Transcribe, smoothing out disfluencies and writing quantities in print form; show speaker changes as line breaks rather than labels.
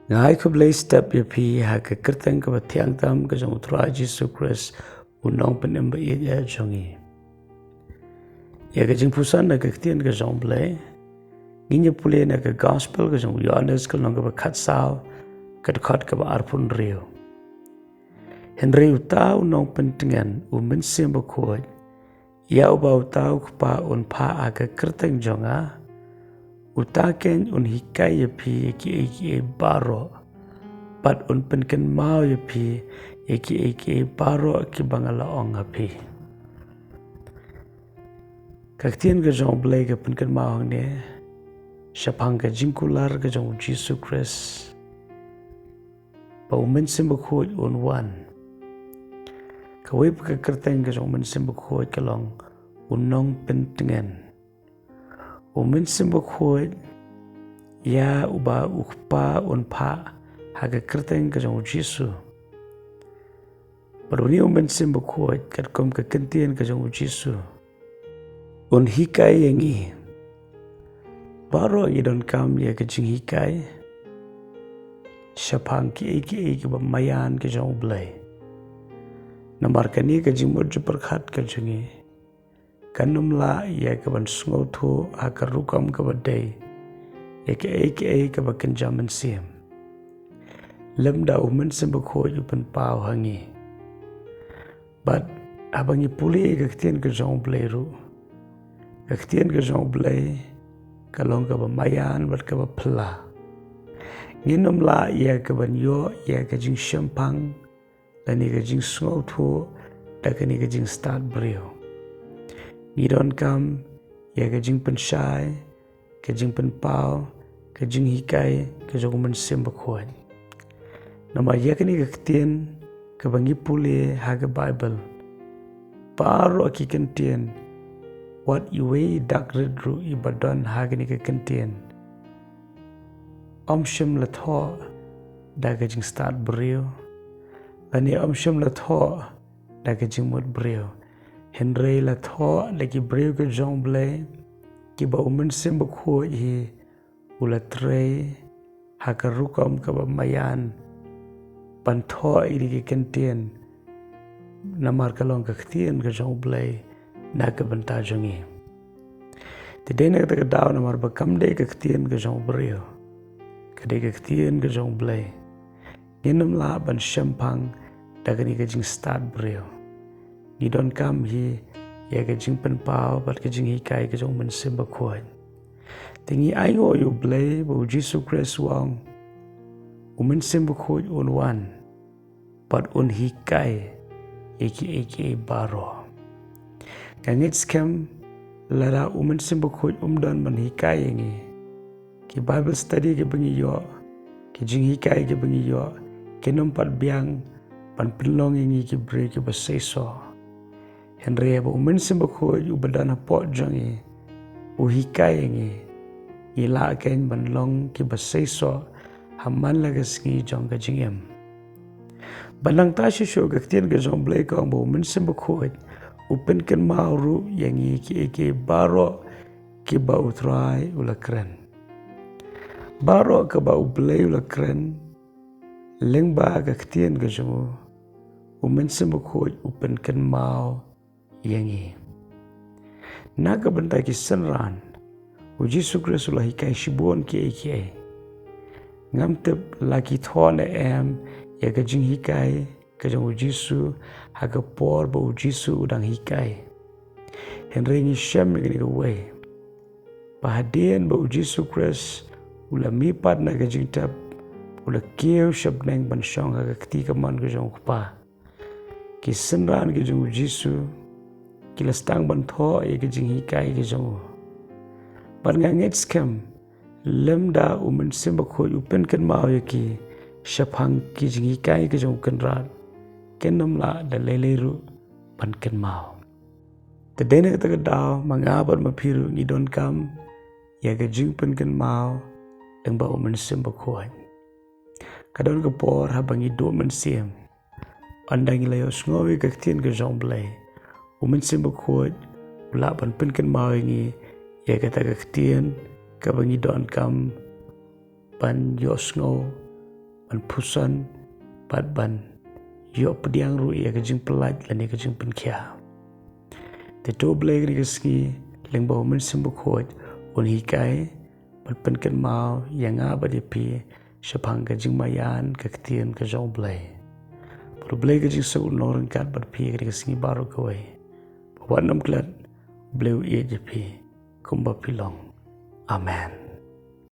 Ngai ku blai step ya pi ha ka kerteng ka bathiang tam ka jong utra Jesus Christ unong penem ba ya jongi. Ya ka jingpuson na ka ktien ka jong blai. Ginya pule na ka gospel ka jong Yohanes ka long ka ba khat sao ka khot ka ba arpun rio. Henry utau nong pentingan U Mynsiem bakhuid. Ya uba utau pa un pa aga kerteng jonga. Utaken un hikai ya pi eki baro. Pat un jingpynkynmaw ya pi eki baro ki bangala ong api. Kaktien ka jong blai ka jingpynkynmaw ne. Syapang ka jingkular ka jong Jesus Christ. Pa U Mynsiem bakhuid un wan. Kawai ka kerteng ka jong Mynsiem bakhuid ka long unong pentingan. U Mynsiem bakhuid ya uba ukpa un pa haga kerteng ka jong Jesus. Baruni U Mynsiem bakhuid kat kom ka kentien ka jong Jesus. Un hikai yangi. Baro i don kam ya ka jinghikai. Syapang ki ba mayan ka jong blai. Namar kani ka jingmud perkhat ka jongi. Kanum la ya ka ban sngau thu haka rukam ka badai. Ya ka ba kenja Mynsiem. Lemda U Mynsiem bakhuid upan pau hangi. But abangi puli ka ktien ka jong blai ru. Ka ktien ka jong blai kalong ka ba mayan bat ka ba pla. Nginum la ya ka ban yo ya ka jing syampang. Lani ka jing sngau thu da ka ni ka jing start brio. Ni don kam ya ka jing pensyai, ka jing penpau, ka jing hikai, ka jong Mynsiem bakhuid. Nama ya ka ni ka ktien ka bangi puli haga Bible. Paro ki kentien what iwe dak redru ibadon haga ni ka kentien. Omsyem la tho da ka jing start brio. Lani omsyem la tho da ka jing mud brio. Henry la tho lagi brio ka jong blai. Ki ba U Mynsiem bakhuid hi ula trei haka rukam ka ba mayan. Pan tho ini ki kentien. Namar kalong ka ktien ka jong blai na ka banta jongi. Tidai na ka daw namar ba kamde ka ktien ka jong brio. Kadai ka ktien ka jong blai. Nginam la ban syampang da ka ni ka jing start brio. Ni don kam hi ya ka jing penpau bat ka jing hikai ka jong Mynsiem bakhuid. Tingi aingo yu blai ba U Jesus Christ wang. U Mynsiem bakhuid un wan. Bat un hikai eki baro. Kangits kem lara U Mynsiem bakhuid dan man hikai yangi. Ki Bible study ke bengi yo. Ki jing hikai ke bengi yo. Ki nompat biang pan penlong yangi ki beri ki basaiso. Henry ba U Mynsiem bakhuid U badan hapot jongi. U hikai yangi. Ila ken ban long ki basaiso. Haman laga sengi jong ka jingem. Banang ta shisho ka ktien ka jong blai ka ba U Mynsiem bakhuid. U jingpynkynmaw ru yangi ki eki baro ki ba utrai ula keren. Baro ka ba U blai ula keren. Lengba ka ktien ka jong U Mynsiem bakhuid U jingpynkynmaw yangi. Naga benda ki senran. U Jesus Christ ula hikai shibon ki eki. Ngam tep laki tho na em ya ka jing hikai ka jong U Jesus haga por ba U Jesus udang hikai. Henry ngi syam ni ka way. Pahadien ba U Jesus Christ ula mipat na ka jing tap ula kiew syab nang ban syong haga kti ka man ka jong pa. Ki senran ka jong U Jesus kila stang ban tho ya ka jing hikai ka jong. Ban ngangit skam lemda U Mynsiem bakhuid U jingpynkynmaw ya ki syapang ki jing hikai ka jong kenrat. Kenom la da leleru pan kenmaw. Tadena ka daw mangabat mapiru ni don kam ya ka jingpynkynmaw deng ba U Mynsiem bakhuid. Kadon ka por habangi do Mynsiem. Andang ilayo sngowi ka ktien ka jong blai. U Mynsiem bakhuid ula pan jingpynkynmaw yangi ya ka ktien ka bangi don kam pan yosngo ban puson bat ban yo pediang ru ia ke jing pelat lani ke jing penkia te to blek ni keski leng bau Mynsiem bakhuid jinghikai ban pykynmaw yang abadipi sepang ke jing mayan ke ketien ke jong blai blai ke jing saul noren kat berpi ke keski baru kawai wanam klat bleu ia jepi kumba pilong amen.